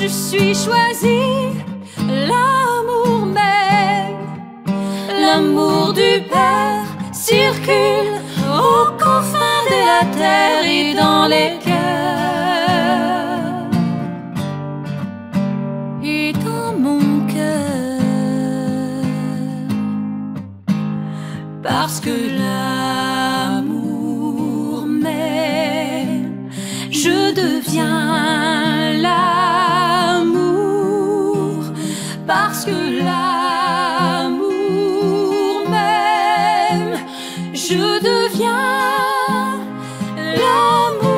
je suis choisie, l'amour même, l'amour du Père circule aux confins de la terre et dans les cœurs et dans mon cœur, parce que l'amour m'aime, je deviens l'amour, parce que l'amour m'aime, je deviens l'amour.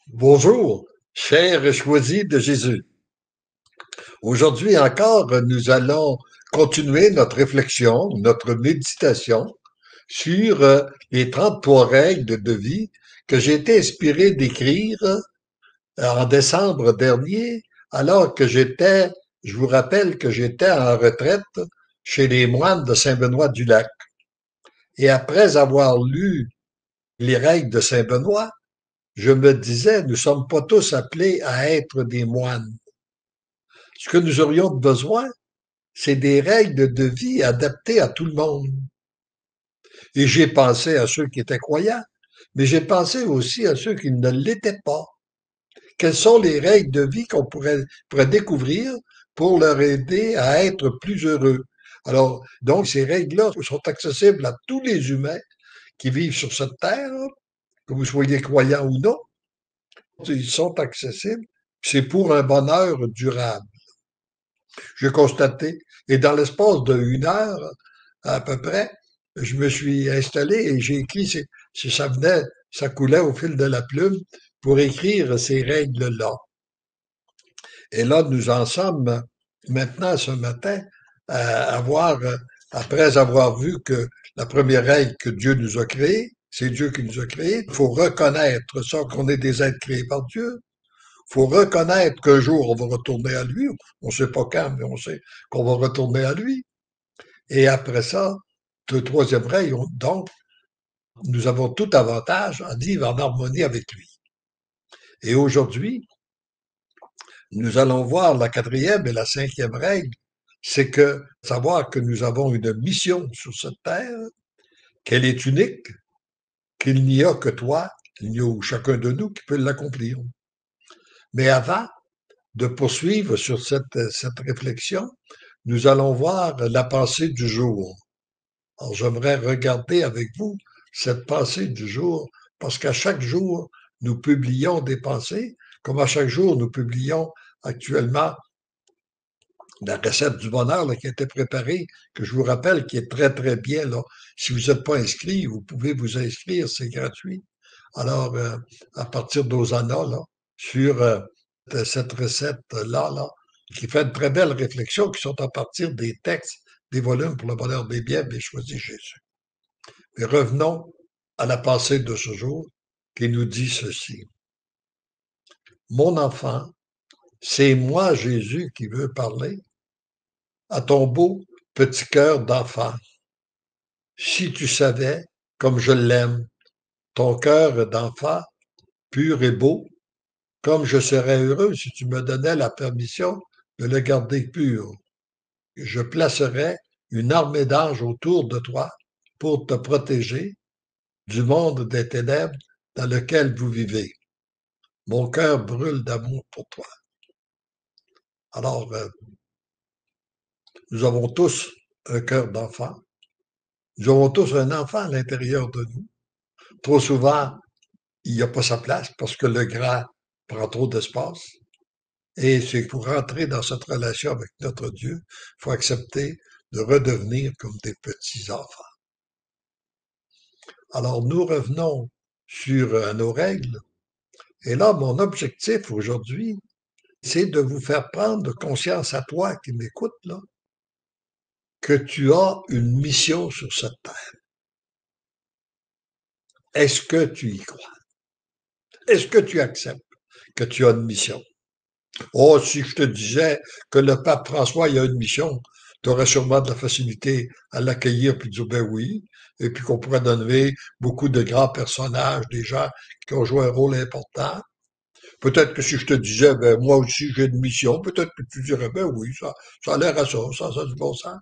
Bonjour, chers choisis de Jésus. Aujourd'hui encore, nous allons continuer notre réflexion, notre méditation sur les 33 règles de vie que j'ai été inspiré d'écrire en décembre dernier, alors que je vous rappelle que j'étais en retraite chez les moines de Saint-Benoît-du-Lac. Et après avoir lu les règles de Saint-Benoît, je me disais, nous sommes pas tous appelés à être des moines. Ce que nous aurions besoin, c'est des règles de vie adaptées à tout le monde. Et j'ai pensé à ceux qui étaient croyants, mais j'ai pensé aussi à ceux qui ne l'étaient pas. Quelles sont les règles de vie qu'on pourrait découvrir pour leur aider à être plus heureux? Alors, donc, ces règles-là sont accessibles à tous les humains qui vivent sur cette terre, que vous soyez croyants ou non. Ils sont accessibles. C'est pour un bonheur durable. J'ai constaté, et dans l'espace de 1 heure, à peu près, je me suis installé et j'ai écrit, ça coulait au fil de la plume pour écrire ces règles-là. Et là, nous en sommes maintenant ce matin à après avoir vu que la première règle que Dieu nous a créée, c'est Dieu qui nous a créés, il faut reconnaître ça, qu'on est des êtres créés par Dieu. Il faut reconnaître qu'un jour on va retourner à lui. On ne sait pas quand, mais on sait qu'on va retourner à lui. Et après ça, le troisième règle, donc, nous avons tout avantage à vivre en harmonie avec lui. Et aujourd'hui, nous allons voir la quatrième et la cinquième règle, c'est que savoir que nous avons une mission sur cette terre, qu'elle est unique, qu'il n'y a que toi, il n'y a que chacun de nous qui peut l'accomplir. Mais avant de poursuivre sur cette réflexion, nous allons voir la pensée du jour. Alors, j'aimerais regarder avec vous cette pensée du jour, parce qu'à chaque jour, nous publions des pensées, comme à chaque jour, nous publions actuellement la recette du bonheur là, qui a été préparée, que je vous rappelle, qui est très, très bien. Là. Si vous n'êtes pas inscrit, vous pouvez vous inscrire, c'est gratuit. Alors, à partir d'Osana, là, sur cette recette-là, là, qui fait une très belle réflexion, qui sont à partir des textes, des volumes pour le bonheur des biens, bien choisi Jésus. Mais revenons à la pensée de ce jour qui nous dit ceci. Mon enfant, c'est moi, Jésus, qui veux parler à ton beau petit cœur d'enfant. Si tu savais comme je l'aime, ton cœur d'enfant, pur et beau, comme je serais heureux si tu me donnais la permission de le garder pur. Je placerais une armée d'anges autour de toi pour te protéger du monde des ténèbres dans lequel vous vivez. Mon cœur brûle d'amour pour toi. Alors, nous avons tous un cœur d'enfant. Nous avons tous un enfant à l'intérieur de nous. Trop souvent, il n'y a pas sa place parce que le grand prend trop d'espace. Et c'est pour rentrer dans cette relation avec notre Dieu, il faut accepter de redevenir comme des petits-enfants. Alors, nous revenons sur nos règles. Et là, mon objectif aujourd'hui, c'est de vous faire prendre conscience à toi qui m'écoutes, là, que tu as une mission sur cette terre. Est-ce que tu y crois? Est-ce que tu acceptes que tu as une mission? Oh, si je te disais que le pape François il a une mission, tu aurais sûrement de la facilité à l'accueillir puis dire ben oui, et puis qu'on pourrait donner beaucoup de grands personnages, des gens qui ont joué un rôle important. Peut-être que si je te disais, ben moi aussi j'ai une mission, peut-être que tu dirais, ben oui, ça a l'air à ça, ça a du bon sens.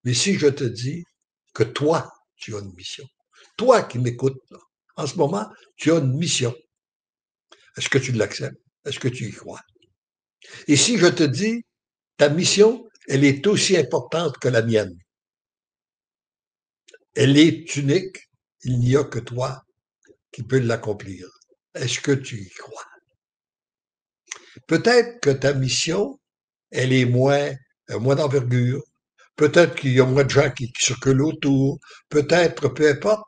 Mais si je te dis que toi, tu as une mission, toi qui m'écoutes, là, en ce moment, tu as une mission, est-ce que tu l'acceptes? Est-ce que tu y crois? Et si je te dis, ta mission, elle est aussi importante que la mienne. Elle est unique, il n'y a que toi qui peux l'accomplir. Est-ce que tu y crois? Peut-être que ta mission, elle est moins d'envergure. Peut-être qu'il y a moins de gens qui circulent autour. Peut-être, peu importe.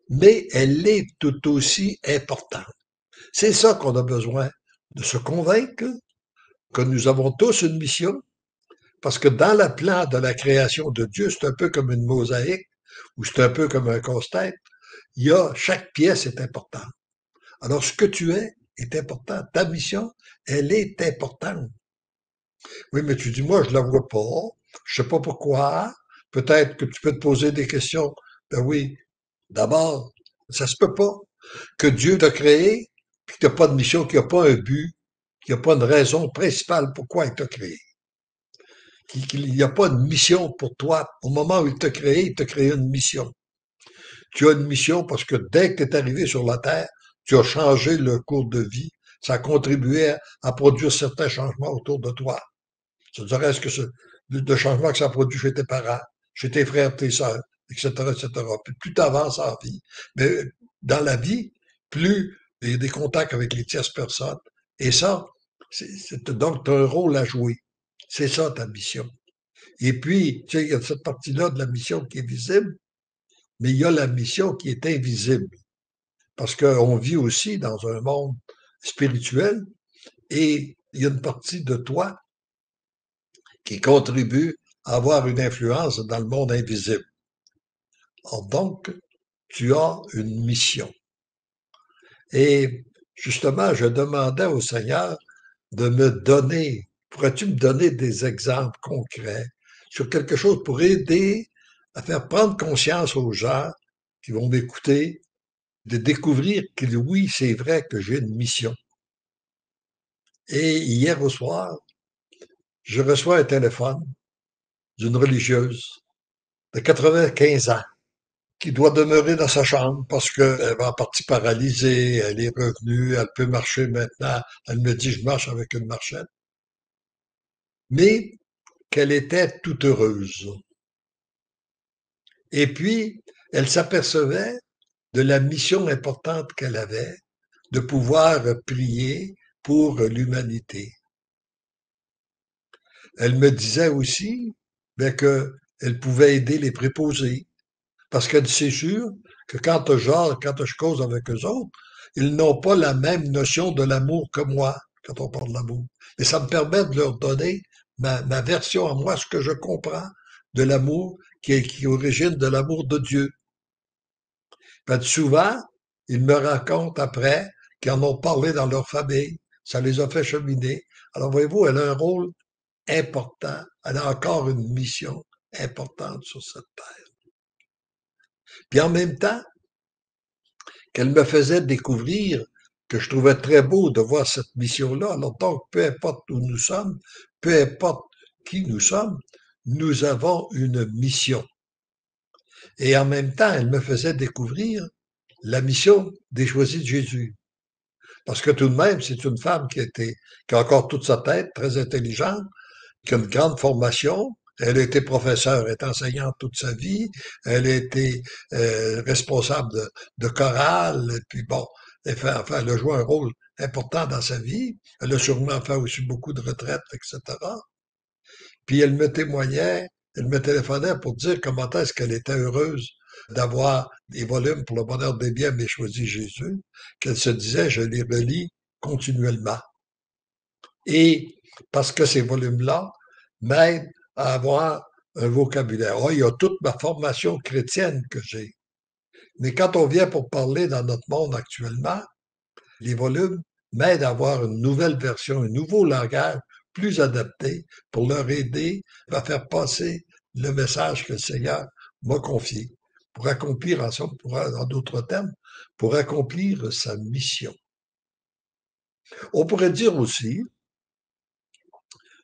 Mais elle est tout aussi importante. C'est ça qu'on a besoin de se convaincre que nous avons tous une mission, parce que dans le plan de la création de Dieu, c'est un peu comme une mosaïque, ou c'est un peu comme un casse-tête. Chaque pièce est importante. Alors, ce que tu es est important. Ta mission, elle est importante. Oui, mais tu dis, moi, je la vois pas. Je sais pas pourquoi. Peut-être que tu peux te poser des questions. Ben oui. D'abord, ça se peut pas que Dieu t'a créé, puis que t'as pas de mission, qu'il n'y a pas un but, qu'il n'y a pas une raison principale pourquoi il t'a créé. Qu'il n'y a pas de mission pour toi. Au moment où il t'a créé une mission. Tu as une mission parce que dès que tu es arrivé sur la Terre, tu as changé le cours de vie. Ça a contribué à produire certains changements autour de toi. Ça te reste que le changement que ça produit chez tes parents, chez tes frères, tes sœurs, etc., etc. Puis plus tu avances en vie, mais dans la vie, plus il y a des contacts avec les tierces personnes. Et ça, donc tu as un rôle à jouer. C'est ça ta mission. Et puis, tu sais, il y a cette partie-là de la mission qui est visible, mais il y a la mission qui est invisible. Parce qu'on vit aussi dans un monde spirituel et il y a une partie de toi qui contribue à avoir une influence dans le monde invisible. Alors donc, tu as une mission. Et justement, je demandais au Seigneur de me donner, pourrais-tu me donner des exemples concrets sur quelque chose pour aider à faire prendre conscience aux gens qui vont m'écouter, de découvrir que oui, c'est vrai que j'ai une mission. Et hier au soir, je reçois un téléphone d'une religieuse de 95 ans qui doit demeurer dans sa chambre parce qu'elle va en partie paralysée, elle est revenue, elle peut marcher maintenant. Elle me dit, je marche avec une marchette. Mais qu'elle était toute heureuse. Et puis, elle s'apercevait de la mission importante qu'elle avait de pouvoir prier pour l'humanité. Elle me disait aussi ben, qu'elle pouvait aider les préposés. Parce que c'est sûr que quand je cause avec eux autres, ils n'ont pas la même notion de l'amour que moi, quand on parle d'amour. Et ça me permet de leur donner ma version à moi, ce que je comprends de l'amour qui est origine de l'amour de Dieu. Souvent, ils me racontent après qu'ils en ont parlé dans leur famille, ça les a fait cheminer. Alors voyez-vous, elle a un rôle important, elle a encore une mission importante sur cette terre. Puis en même temps, qu'elle me faisait découvrir que je trouvais très beau de voir cette mission-là. Alors donc, peu importe où nous sommes, peu importe qui nous sommes, nous avons une mission. Et en même temps, elle me faisait découvrir la mission des choisis de Jésus. Parce que tout de même, c'est une femme qui a encore toute sa tête, très intelligente, qui a une grande formation. Elle a été professeure, elle est enseignante toute sa vie. Elle a été responsable de chorale. Et puis bon, elle a joué un rôle important dans sa vie. Elle a sûrement fait aussi beaucoup de retraites, etc. Puis elle me téléphonait pour dire comment est-ce qu'elle était heureuse d'avoir des volumes pour le bonheur des biens, mais choisi Jésus, qu'elle se disait, je les relis continuellement. Et parce que ces volumes-là m'aident à avoir un vocabulaire. Oh, il y a toute ma formation chrétienne que j'ai. Mais quand on vient pour parler dans notre monde actuellement, les volumes m'aident à avoir une nouvelle version, un nouveau langage plus adaptés pour leur aider à faire passer le message que le Seigneur m'a confié pour accomplir, en somme, en d'autres termes, pour accomplir sa mission. On pourrait dire aussi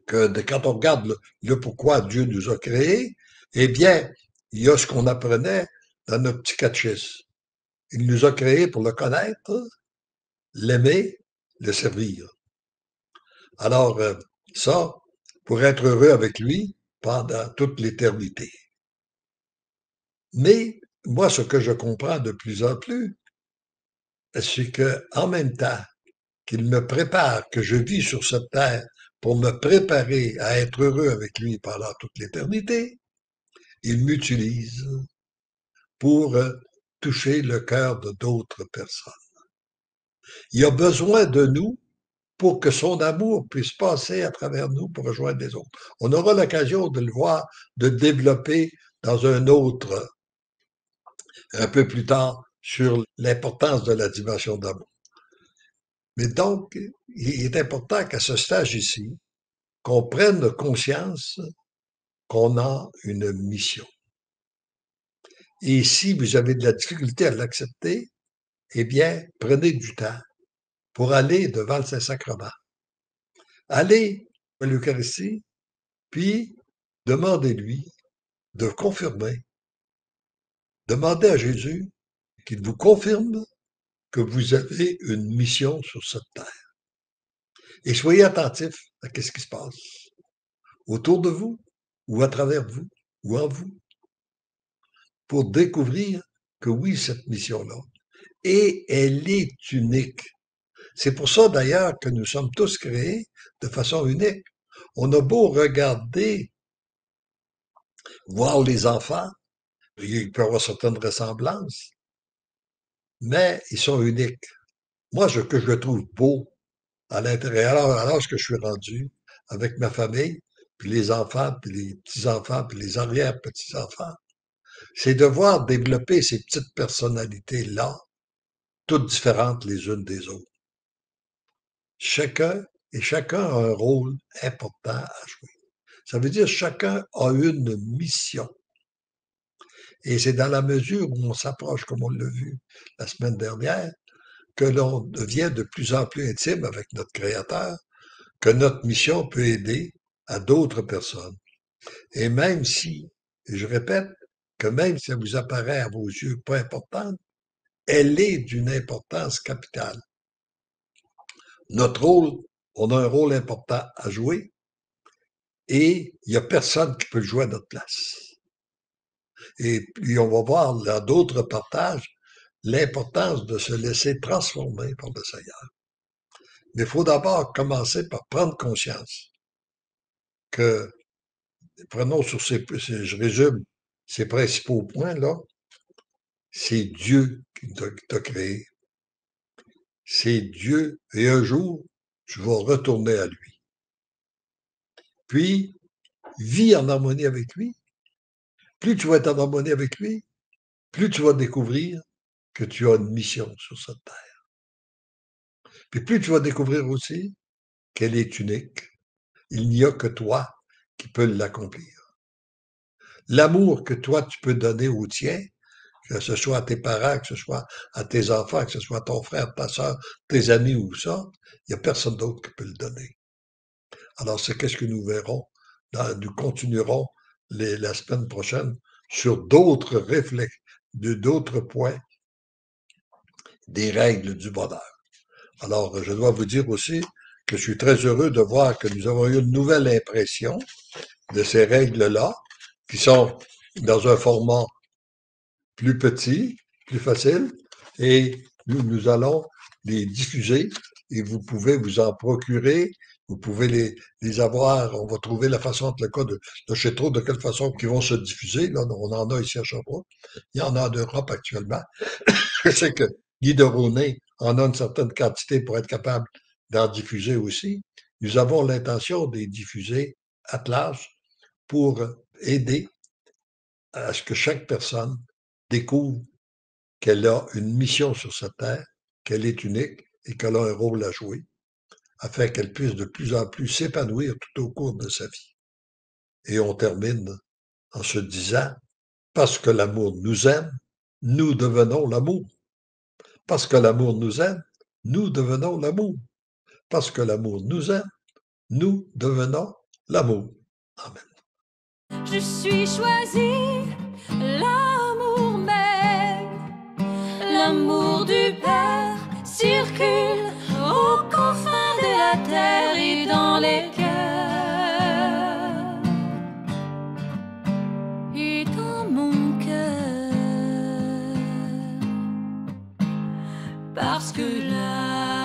que quand on regarde le pourquoi Dieu nous a créés, eh bien, il y a ce qu'on apprenait dans notre petit catéchisme. Il nous a créés pour le connaître, l'aimer, le servir. Alors, ça, pour être heureux avec lui pendant toute l'éternité. Mais moi, ce que je comprends de plus en plus, c'est que en même temps qu'il me prépare, que je vis sur cette terre pour me préparer à être heureux avec lui pendant toute l'éternité, il m'utilise pour toucher le cœur de d'autres personnes. Il a besoin de nous pour que son amour puisse passer à travers nous pour rejoindre les autres. On aura l'occasion de le voir, de développer dans un peu plus tard, sur l'importance de la dimension d'amour. Mais donc, il est important qu'à ce stage ici, qu'on prenne conscience qu'on a une mission. Et si vous avez de la difficulté à l'accepter, eh bien, prenez du temps pour aller devant le Saint-Sacrement. Allez à l'Eucharistie, puis demandez-lui de confirmer. Demandez à Jésus qu'il vous confirme que vous avez une mission sur cette terre. Et soyez attentifs à ce qui se passe autour de vous, ou à travers vous, ou en vous, pour découvrir que oui, cette mission-là, et elle est unique. C'est pour ça d'ailleurs que nous sommes tous créés de façon unique. On a beau regarder, voir les enfants, il peut y avoir certaines ressemblances, mais ils sont uniques. Moi, ce que je trouve beau à l'intérieur, à l'âge que je suis rendu, avec ma famille, puis les enfants, puis les petits-enfants, puis les arrière-petits-enfants, c'est de voir développer ces petites personnalités-là, toutes différentes les unes des autres. Chacun a un rôle important à jouer. Ça veut dire chacun a une mission. Et c'est dans la mesure où on s'approche, comme on l'a vu la semaine dernière, que l'on devient de plus en plus intime avec notre Créateur, que notre mission peut aider à d'autres personnes. Et même si, et je répète, que même si elle vous apparaît à vos yeux pas importante, elle est d'une importance capitale. Notre rôle, on a un rôle important à jouer et il n'y a personne qui peut le jouer à notre place. Et puis on va voir dans d'autres partages l'importance de se laisser transformer par le Seigneur. Mais il faut d'abord commencer par prendre conscience que, prenons je résume ces principaux points-là, c'est Dieu qui t'a créé. C'est Dieu, et un jour, tu vas retourner à lui. Puis, vis en harmonie avec lui. Plus tu vas être en harmonie avec lui, plus tu vas découvrir que tu as une mission sur cette terre. Puis plus tu vas découvrir aussi qu'elle est unique. Il n'y a que toi qui peux l'accomplir. L'amour que toi tu peux donner au tien, que ce soit à tes parents, que ce soit à tes enfants, que ce soit à ton frère, ta soeur, tes amis ou ça, il n'y a personne d'autre qui peut le donner. Alors, c'est qu'est-ce que nous verrons. Nous continuerons la semaine prochaine sur d'autres d'autres points des règles du bonheur. Alors, je dois vous dire aussi que je suis très heureux de voir que nous avons eu une nouvelle impression de ces règles-là, qui sont dans un format plus petit, plus facile, et nous allons les diffuser et vous pouvez vous en procurer, vous pouvez les avoir, on va trouver la façon, le cas de chez Trop, de quelle façon qui vont se diffuser, là, on en a ici à Sherbrooke, il y en a en Europe actuellement. Je sais que Guy de Ronay en a une certaine quantité pour être capable d'en diffuser aussi. Nous avons l'intention de les diffuser à large pour aider à ce que chaque personne découvre qu'elle a une mission sur cette terre, qu'elle est unique et qu'elle a un rôle à jouer. afin qu'elle puisse de plus en plus s'épanouir tout au cours de sa vie. Et on termine en se disant, parce que l'amour nous aime, nous devenons l'amour. Parce que l'amour nous aime, nous devenons l'amour. Parce que l'amour nous aime, nous devenons l'amour. Amen. Je suis choisi, l'amour même, l'amour du Père circule aux confins de la terre et dans les cœurs et dans mon cœur, parce que là